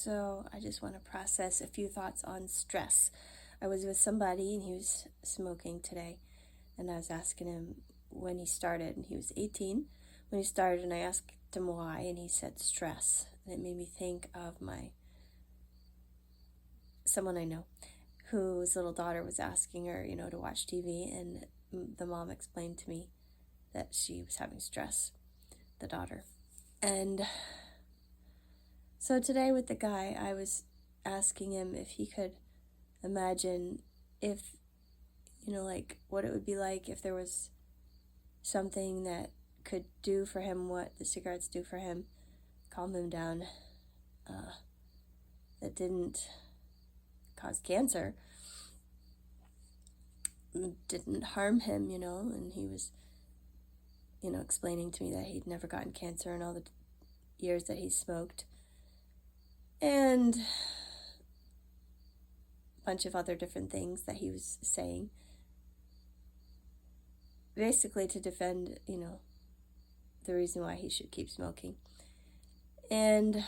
So I just want to process a few thoughts on stress. I was with somebody and he was smoking today, and I was asking him when he started, and he was 18 when he started, and I asked him why, and he said stress. And it made me think of someone I know whose little daughter was asking her, to watch TV, and the mom explained to me that she was having stress, the daughter. And so today with the guy, I was asking him if he could imagine if, what it would be like if there was something that could do for him what the cigarettes do for him, calm him down, that didn't cause cancer, didn't harm him, and he was, explaining to me that he'd never gotten cancer in all the years that he smoked, and a bunch of other different things that he was saying, basically to defend, the reason why he should keep smoking. And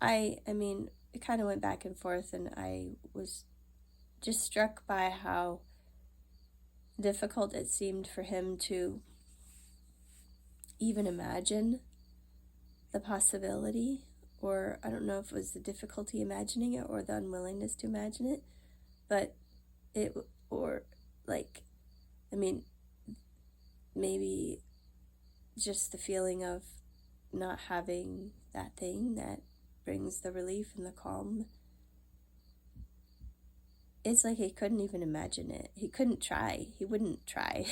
I mean, it kind of went back and forth, and I was just struck by how difficult it seemed for him to even imagine the possibility, or I don't know if it was the difficulty imagining it or the unwillingness to imagine it, but maybe just the feeling of not having that thing that brings the relief and the calm. It's like he couldn't even imagine it. He couldn't try. He wouldn't try.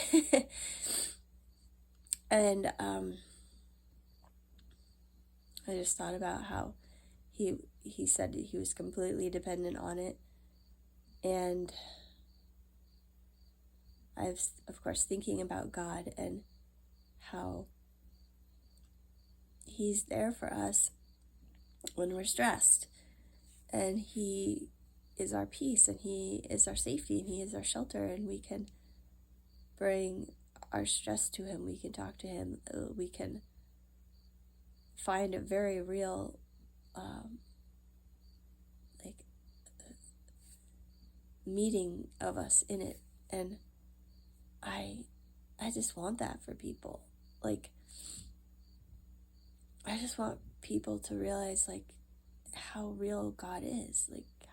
And I just thought about how he said he was completely dependent on it. And I was, of course, thinking about God and how he's there for us when we're stressed. And he is our peace, and he is our safety, and he is our shelter, and we can bring our stress to him. We can talk to him. We can find a very real meeting of us in it. And I just want that for people. I just want people to realize how real God is,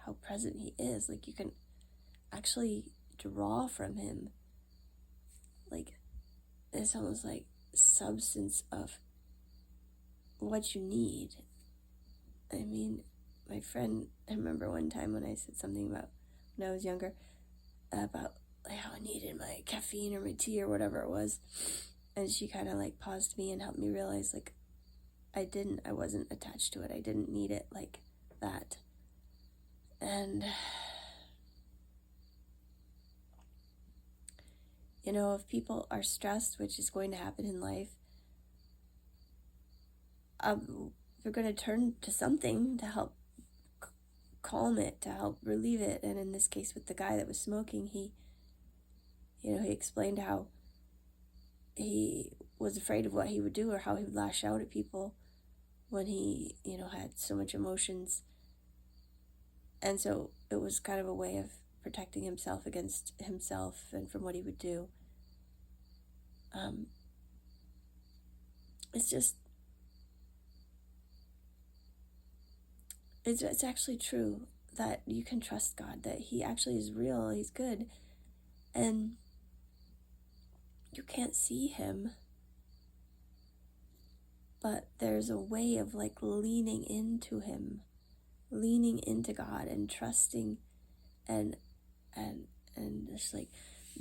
how present he is. You can actually draw from him. It's almost like substance of what you need. I mean, my friend, I remember one time when I said something about when I was younger about how I needed my caffeine or my tea or whatever it was, and she kind of paused me and helped me realize I wasn't attached to it. I didn't need it like that. And if people are stressed, which is going to happen in life, they're going to turn to something to help calm it, to help relieve it. And in this case with the guy that was smoking, he explained how he was afraid of what he would do or how he would lash out at people when he, had so much emotions. And so it was kind of a way of protecting himself against himself and from what he would do. It's actually true that you can trust God, that he actually is real, he's good, and you can't see him, but there's a way of leaning into him, leaning into God and trusting and just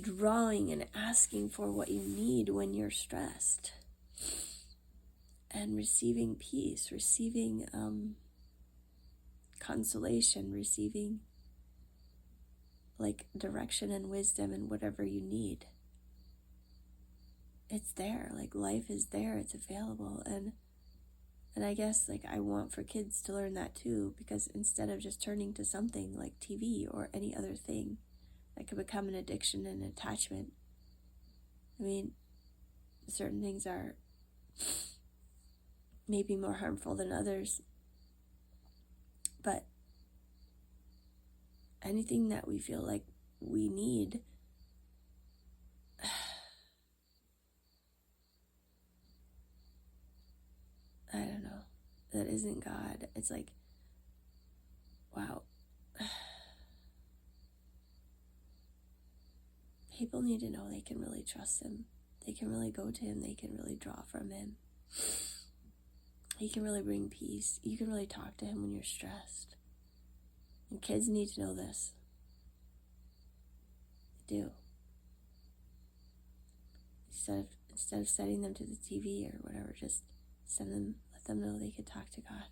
drawing and asking for what you need when you're stressed, and receiving peace, receiving consolation, receiving direction and wisdom and whatever you need. It's there. Life is there. It's available. And I guess I want for kids to learn that too, because instead of just turning to something like TV or any other thing that could become an addiction and attachment, I mean, certain things are maybe more harmful than others. But anything that we feel like we need, I don't know, that isn't God, it's like, wow. People need to know they can really trust him. They can really go to him. They can really draw from him. He can really bring peace. You can really talk to him when you're stressed. And kids need to know this. They do. Instead of sending them to the TV or whatever, just let them know they could talk to God.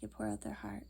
They could pour out their heart.